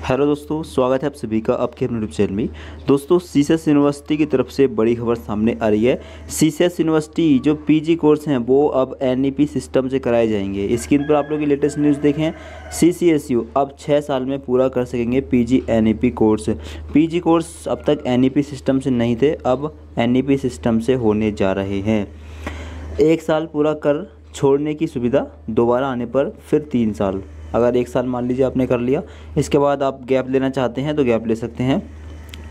Hello दोस्तों, स्वागत है आप सभी का आपके अपने यूट्यूब चैनल में। दोस्तों, सीसीएस यूनिवर्सिटी की तरफ से बड़ी खबर सामने आ रही है। सीसीएस यूनिवर्सिटी जो पीजी कोर्स हैं वो अब एनईपी सिस्टम से कराए जाएंगे। स्क्रीन पर आप लोग की लेटेस्ट न्यूज़ देखें। सीसीएसयू अब 6 साल में पूरा कर सकेंगे PG NEP course. PG course अब तक एनईपी सिस्टम से नहीं थे, अब एनईपी सिस्टम से होने जा रहे हैं। 1 साल पूरा कर छोड़ने की सुविधा, दोबारा आने पर फिर 3 साल। अगर 1 साल मान लीजिए आपने कर लिया, इसके बाद आप गैप लेना चाहते हैं तो गैप ले सकते हैं,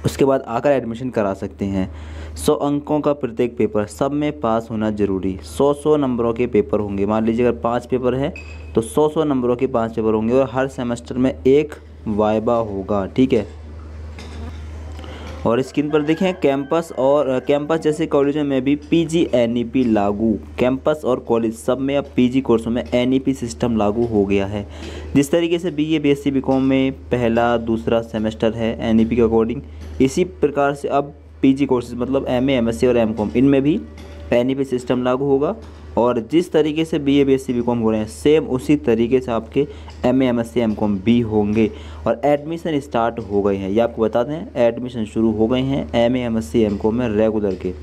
उसके बाद आकर एडमिशन करा सकते हैं। 100 अंकों का प्रत्येक पेपर, सब में पास होना ज़रूरी। 100 नंबरों के पेपर होंगे। मान लीजिए अगर 5 पेपर है तो 100 नंबरों के 5 पेपर होंगे और हर सेमेस्टर में एक वाइवा होगा। ठीक है। और स्क्रीन पर देखें, कैंपस जैसे कॉलेजों में भी पीजी एनईपी लागू। कैंपस और कॉलेज सब में अब पीजी कोर्सों में एनईपी सिस्टम लागू हो गया है। जिस तरीके से बीए बीएससी बीकॉम में पहला दूसरा सेमेस्टर है एनईपी के अकॉर्डिंग, इसी प्रकार से अब पीजी कोर्सेज मतलब एमए एमएससी और एमकॉम, इनमें भी एनईपी सिस्टम लागू होगा। और जिस तरीके से बीए बीएससी बीकॉम हो रहे हैं, सेम उसी तरीके से आपके एमए एमएससी एमकॉम भी होंगे। और एडमिशन स्टार्ट हो गए हैं, ये आपको बता दें, एडमिशन शुरू हो गए हैं एमए एमएससी एमकॉम में रेगुलर के।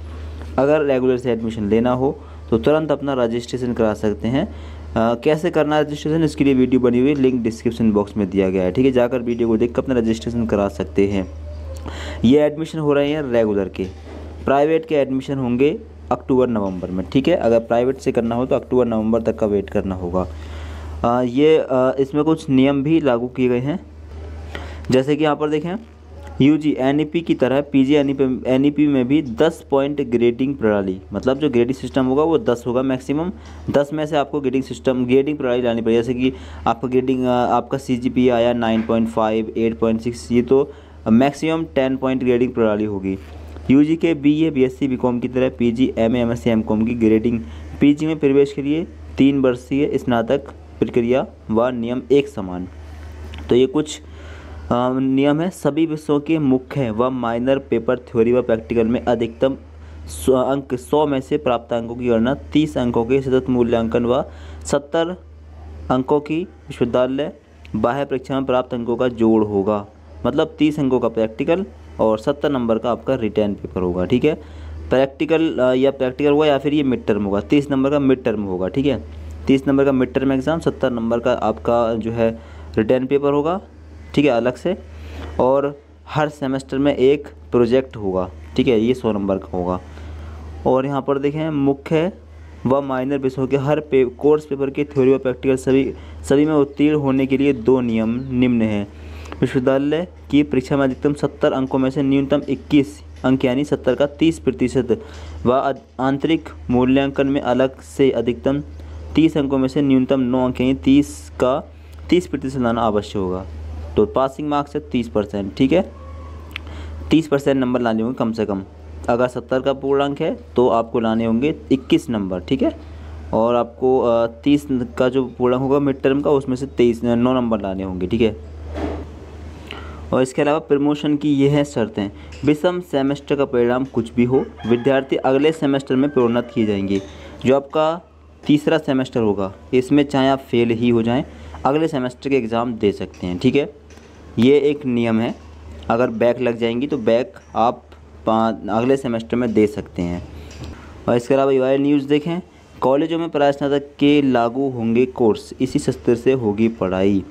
अगर रेगुलर से एडमिशन लेना हो तो तुरंत अपना रजिस्ट्रेशन करा सकते हैं। कैसे करना है रजिस्ट्रेशन, इसके लिए वीडियो बनी हुई, लिंक डिस्क्रिप्शन बॉक्स में दिया गया है। ठीक है, जाकर वीडियो को देख कर अपना रजिस्ट्रेशन करा सकते हैं। ये एडमिशन हो रहे हैं रेगुलर के। प्राइवेट के एडमिशन होंगे अक्टूबर नवंबर में। ठीक है, अगर प्राइवेट से करना हो तो अक्टूबर नवंबर तक का वेट करना होगा। इसमें कुछ नियम भी लागू किए गए हैं, जैसे कि यहाँ पर देखें, यूजी एनईपी की तरह पीजी एनईपी में भी 10 पॉइंट ग्रेडिंग प्रणाली, मतलब जो ग्रेडिंग सिस्टम होगा वो 10 होगा मैक्सिमम। 10 में से आपको ग्रेडिंग प्रणाली लानी पड़ेगी। जैसे कि आपका आपका सीजीपीए आया 9.5, 8.6, ये तो मैक्सिमम 10 पॉइंट ग्रेडिंग प्रणाली होगी। यूजी के बीए बीएससी बीकॉम की तरह पीजी एमए एमएससी एमकॉम की ग्रेडिंग। पीजी में प्रवेश के लिए 3 वर्षीय स्नातक प्रक्रिया व नियम एक समान। तो ये कुछ नियम है। सभी विषयों के मुख्य व माइनर पेपर, थ्योरी व प्रैक्टिकल में अधिकतम अंक 100 में से प्राप्त अंकों की गणना 30 अंकों के सतत मूल्यांकन व 70 अंकों की विश्वविद्यालय बाह्य परीक्षा में प्राप्त अंकों का जोड़ होगा। मतलब 30 अंकों का प्रैक्टिकल और 70 नंबर का आपका रिटर्न पेपर होगा। ठीक है, प्रैक्टिकल होगा या फिर ये मिड टर्म होगा। 30 नंबर का मिड टर्म होगा। ठीक है, 30 नंबर का मिड टर्म एग्ज़ाम, 70 नंबर का आपका जो है रिटर्न पेपर होगा। ठीक है, अलग से। और हर सेमेस्टर में एक प्रोजेक्ट होगा। ठीक है, ये 100 नंबर का होगा। और यहाँ पर देखें, मुख्य व माइनर विषयों के हर कोर्स पेपर के थ्योरी व प्रैक्टिकल सभी में उत्तीर्ण होने के लिए 2 नियम निम्न हैं। विश्वविद्यालय की परीक्षा में अधिकतम 70 अंकों में से न्यूनतम 21 अंक यानी 70 का 30% व आंतरिक मूल्यांकन में अलग से अधिकतम 30 अंकों में से न्यूनतम 9 अंक यानी 30 का 30% लाना आवश्यक होगा। तो पासिंग मार्क्स है 30%। ठीक है, 30% नंबर लाने होंगे कम से कम। अगर 70 का पूर्णांक है तो आपको लाने होंगे 21 नंबर। ठीक है, और आपको 30 का जो पूर्णांक होगा मिड टर्म का, उसमें से 9 नंबर लाने होंगे। ठीक है, और इसके अलावा प्रमोशन की ये है शर्तें। विषम सेमेस्टर का परिणाम कुछ भी हो, विद्यार्थी अगले सेमेस्टर में प्रोन्नत किए जाएंगे। जो आपका तीसरा सेमेस्टर होगा, इसमें चाहे आप फेल ही हो जाएं, अगले सेमेस्टर के एग्ज़ाम दे सकते हैं। ठीक है, ये एक नियम है। अगर बैक लग जाएंगी तो बैक आप अगले सेमेस्टर में दे सकते हैं। और इसके अलावा ये न्यूज़ देखें, कॉलेजों में प्रास्नातक के लागू होंगे कोर्स, इसी सत्र से होगी पढ़ाई।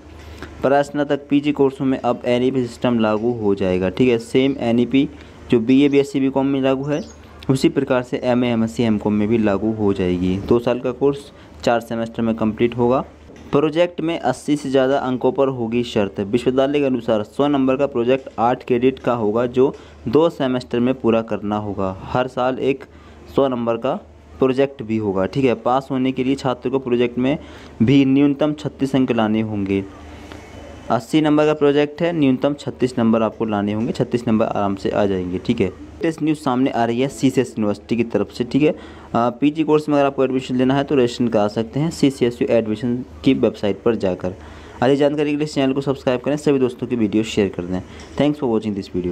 प्रास्नातक पीजी कोर्सों में अब एनईपी सिस्टम लागू हो जाएगा। ठीक है, सेम एनईपी जो बीए बीएससी बीकॉम में लागू है, उसी प्रकार से एमए एमएससी एमकॉम में भी लागू हो जाएगी। 2 साल का कोर्स 4 सेमेस्टर में कंप्लीट होगा। प्रोजेक्ट में 80 से ज़्यादा अंकों पर होगी शर्त। विश्वविद्यालय के अनुसार 100 नंबर का प्रोजेक्ट 8 क्रेडिट का होगा, जो 2 सेमेस्टर में पूरा करना होगा। हर साल एक 100 नंबर का प्रोजेक्ट भी होगा। ठीक है, पास होने के लिए छात्र को प्रोजेक्ट में भी न्यूनतम 36 अंक लाने होंगे। 80 नंबर का प्रोजेक्ट है, न्यूनतम 36 नंबर आपको लाने होंगे। 36 नंबर आराम से आ जाएंगे। ठीक है, लेटेस्ट न्यूज़ सामने आ रही है सीसीएस यूनिवर्सिटी की तरफ से। ठीक है, पीजी कोर्स में अगर आपको एडमिशन लेना है तो रजिस्ट्रेशन करा सकते हैं सीसीएसयू एडमिशन की वेबसाइट पर जाकर। अधिक जानकारी के लिए इस चैनल को सब्सक्राइब करें, सभी दोस्तों की वीडियो शेयर कर दें। Thanks for watching this video.